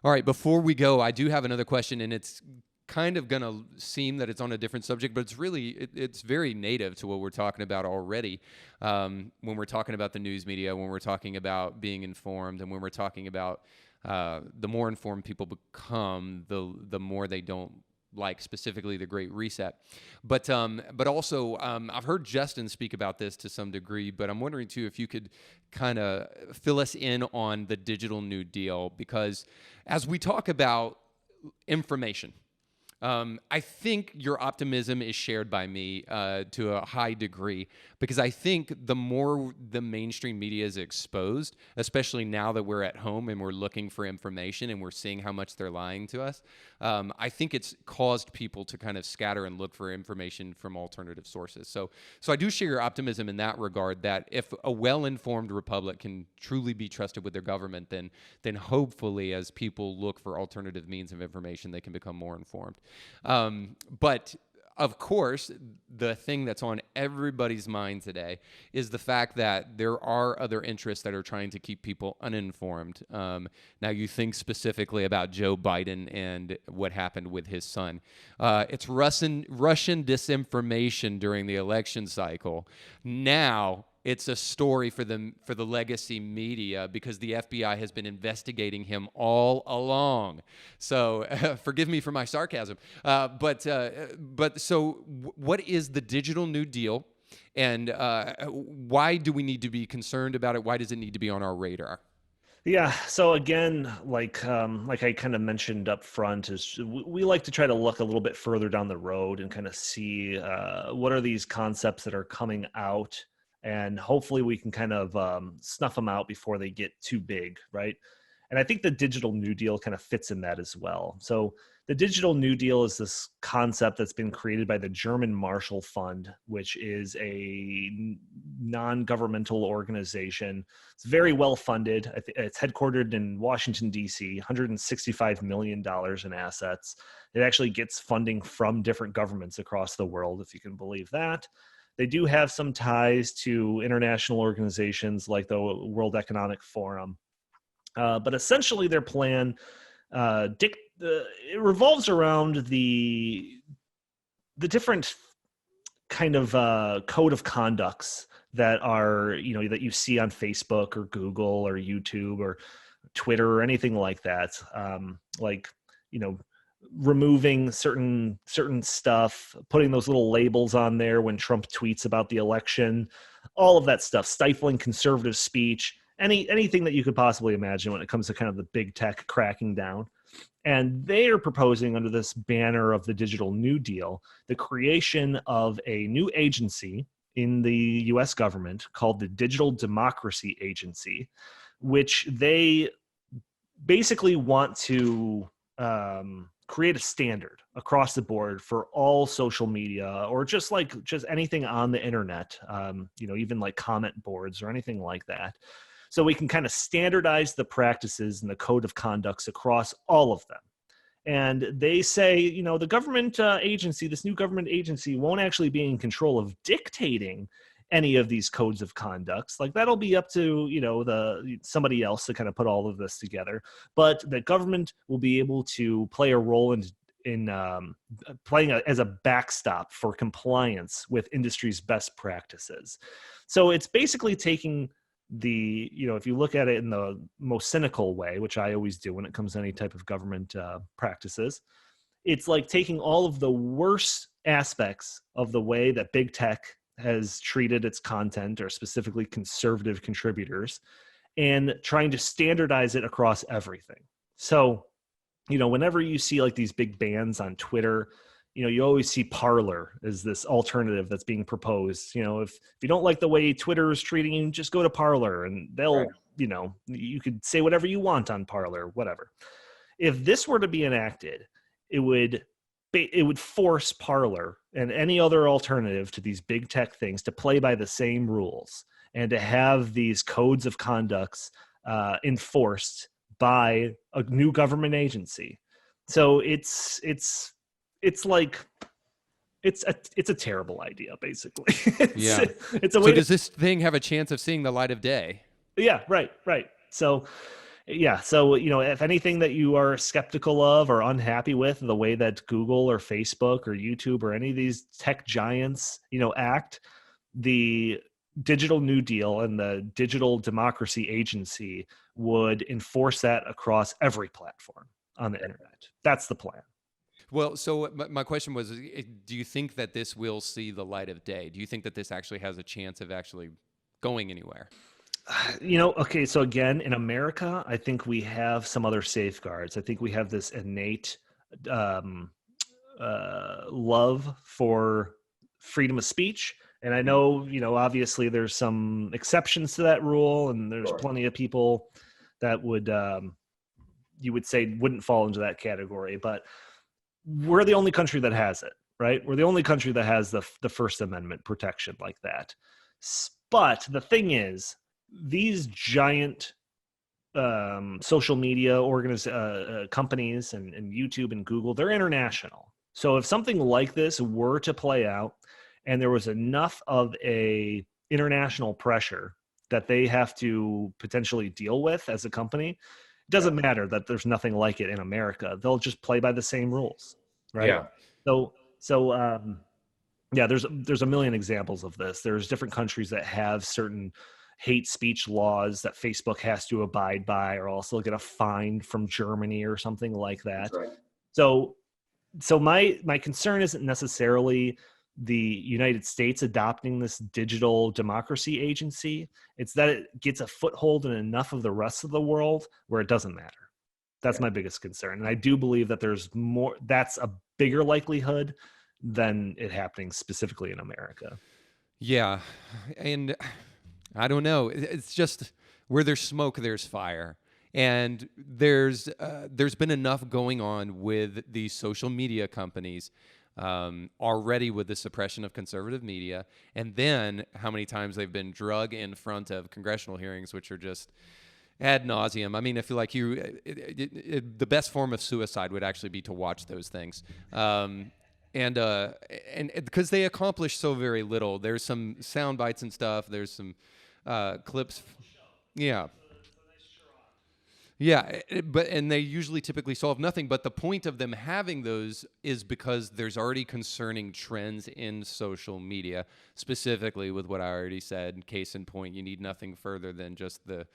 All right. Before we go, I do have another question, and it's kind of going to seem that it's on a different subject, but it's very native to what we're talking about already. When we're talking about the news media, when we're talking about being informed, and when we're talking about the more informed people become, the more they don't like specifically the Great Reset. But also I've heard Justin speak about this to some degree, but I'm wondering too if you could kind of fill us in on the digital New Deal, because as we talk about information, I think your optimism is shared by me to a high degree, because I think the more the mainstream media is exposed, especially now that we're at home and we're looking for information and we're seeing how much they're lying to us, I think it's caused people to kind of scatter and look for information from alternative sources. So I do share your optimism in that regard, that if a well-informed republic can truly be trusted with their government, then hopefully as people look for alternative means of information, they can become more informed. But of course, the thing that's on everybody's mind today is the fact that there are other interests that are trying to keep people uninformed. Now, you think specifically about Joe Biden and what happened with his son. It's Russian disinformation during the election cycle. Now, it's a story for the legacy media, because the FBI has been investigating him all along. So forgive me for my sarcasm. But so what is the digital New Deal, and why do we need to be concerned about it? Why does it need to be on our radar?
Yeah. So again, like I kind of mentioned up front, is we like to try to look a little bit further down the road and kind of see what are these concepts that are coming out, and hopefully we can kind of snuff them out before they get too big, right? And I think the digital New Deal kind of fits in that as well. So the digital New Deal is this concept that's been created by the German Marshall Fund, which is a non-governmental organization. It's very well funded. It's headquartered in Washington, D.C., $165 million in assets. It actually gets funding from different governments across the world, if you can believe that. They do have some ties to international organizations like the World Economic Forum. But essentially their plan, it revolves around the different kind of code of conducts that are, that you see on Facebook or Google or YouTube or Twitter or anything like that. Removing certain stuff, putting those little labels on there when Trump tweets about the election, all of that stuff, stifling conservative speech, anything that you could possibly imagine when it comes to kind of the big tech cracking down. And they are proposing, under this banner of the Digital New Deal, the creation of a new agency in the US government called the Digital Democracy Agency, which they basically want to create a standard across the board for all social media, or just anything on the internet, even like comment boards or anything like that. So we can kind of standardize the practices and the code of conducts across all of them. And they say, the government agency, this new government agency, won't actually be in control of dictating any of these codes of conducts. Like, that'll be up to, somebody else to kind of put all of this together. But the government will be able to play a role in playing as a backstop for compliance with industry's best practices. So it's basically taking if you look at it in the most cynical way, which I always do when it comes to any type of government practices, it's like taking all of the worst aspects of the way that big tech has treated its content, or specifically conservative contributors, and trying to standardize it across everything. So, whenever you see like these big bans on Twitter, you always see Parler as this alternative that's being proposed. If you don't like the way Twitter is treating you, just go to Parler, and they'll, right. You could say whatever you want on Parler, whatever. If this were to be enacted, it would force Parler and any other alternative to these big tech things to play by the same rules, and to have these codes of conducts enforced by a new government agency. So it's a terrible idea, basically. It's a way.
So does this thing have a chance of seeing the light of day?
Yeah, right. So, if anything that you are skeptical of or unhappy with the way that Google or Facebook or YouTube or any of these tech giants, act, the Digital New Deal and the Digital Democracy Agency would enforce that across every platform on the internet. That's the plan.
Well, so my question was, do you think that this will see the light of day? Do you think that this actually has a chance of actually going anywhere?
Okay, so again, in America, I think we have some other safeguards. I think we have this innate love for freedom of speech. And I know, obviously there's some exceptions to that rule, and there's plenty of people that would, you would say wouldn't fall into that category, but we're the only country that has it, right? We're the only country that has the First Amendment protection like that. But the thing is, these giant social media companies and YouTube and Google, they're international. So if something like this were to play out, and there was enough of a international pressure that they have to potentially deal with as a company, it doesn't matter that there's nothing like it in America. They'll just play by the same rules, right?
Yeah.
So there's a million examples of this. There's different countries that have certain hate speech laws that Facebook has to abide by, or else they'll get a fine from Germany or something like that.
Right.
So my concern isn't necessarily the United States adopting this digital democracy agency. It's that it gets a foothold in enough of the rest of the world where it doesn't matter. That's my biggest concern. And I do believe that that's a bigger likelihood than it happening specifically in America.
Yeah. And I don't know. It's just where there's smoke, there's fire. And there's been enough going on with these social media companies already with the suppression of conservative media, and then how many times they've been drug in front of congressional hearings, which are just ad nauseum. I mean, I feel like the best form of suicide would actually be to watch those things. And because they accomplish so very little. There's some sound bites and stuff. There's some clips. Yeah. Yeah, and they usually typically solve nothing. But the point of them having those is because there's already concerning trends in social media, specifically with what I already said. Case in point, you need nothing further than just the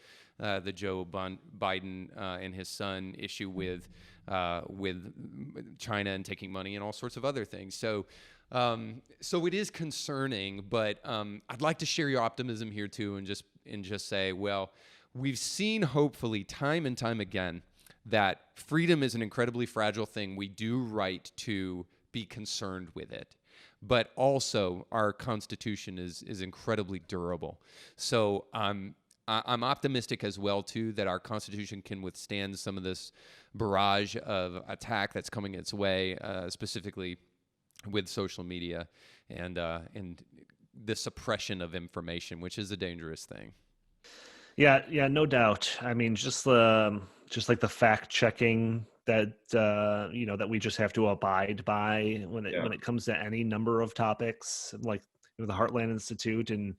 Joe Biden and his son issue with China and taking money and all sorts of other things. So it is concerning. But I'd like to share your optimism here too, and just say, well, we've seen, hopefully, time and time again, that freedom is an incredibly fragile thing. We do right to be concerned with it. But also, our Constitution is incredibly durable. So I'm optimistic as well, too, that our Constitution can withstand some of this barrage of attack that's coming its way, specifically with social media and the suppression of information, which is a dangerous thing.
Yeah, no doubt. I mean, just like the fact checking that that we just have to abide by when it comes to any number of topics, like the Heartland Institute and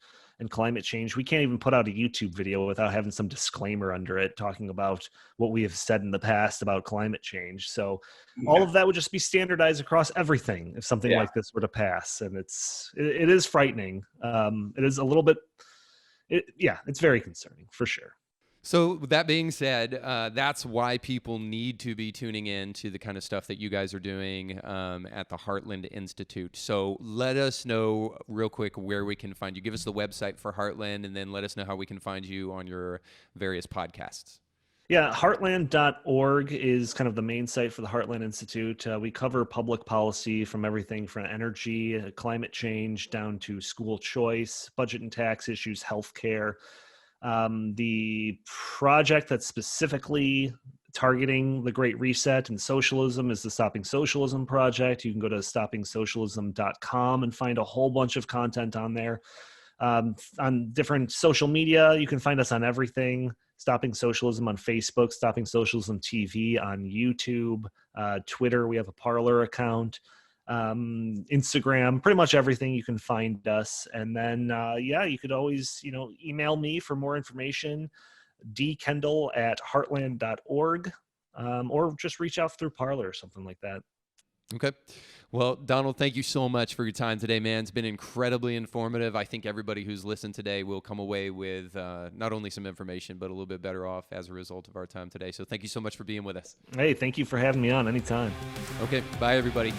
climate change. We can't even put out a YouTube video without having some disclaimer under it talking about what we have said in the past about climate change. So all of that would just be standardized across everything if something like this were to pass, and it is frightening. It is a little bit. It's very concerning for sure.
So that being said, that's why people need to be tuning in to the kind of stuff that you guys are doing at the Heartland Institute. So let us know real quick where we can find you. Give us the website for Heartland, and then let us know how we can find you on your various podcasts.
Yeah, heartland.org is kind of the main site for the Heartland Institute. We cover public policy from everything from energy, climate change, down to school choice, budget and tax issues, healthcare. The project that's specifically targeting the Great Reset and socialism is the Stopping Socialism Project. You can go to stoppingsocialism.com and find a whole bunch of content on there. On different social media, you can find us on everything. Stopping Socialism on Facebook, Stopping Socialism TV on YouTube, Twitter. We have a Parler account, Instagram, pretty much everything you can find us. And then, you could always, email me for more information, dkendall@heartland.org, or just reach out through Parler or something like that.
Okay. Well, Donald, thank you so much for your time today, man. It's been incredibly informative. I think everybody who's listened today will come away with not only some information, but a little bit better off as a result of our time today. So thank you so much for being with us.
Hey, thank you for having me on anytime.
Okay. Bye, everybody.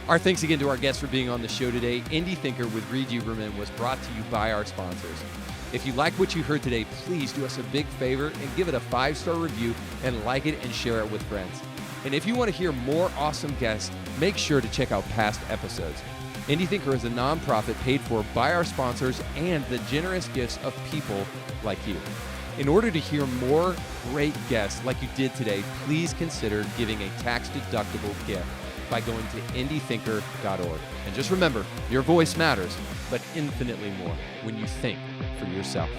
Our thanks again to our guests for being on the show today. Indie Thinker with Reed Uberman was brought to you by our sponsors. If you like what you heard today, please do us a big favor and give it a 5-star review and like it and share it with friends. And if you want to hear more awesome guests, make sure to check out past episodes. Indie Thinker is a nonprofit paid for by our sponsors and the generous gifts of people like you. In order to hear more great guests like you did today, please consider giving a tax-deductible gift by going to indiethinker.org. And just remember, your voice matters, but infinitely more when you think for yourself.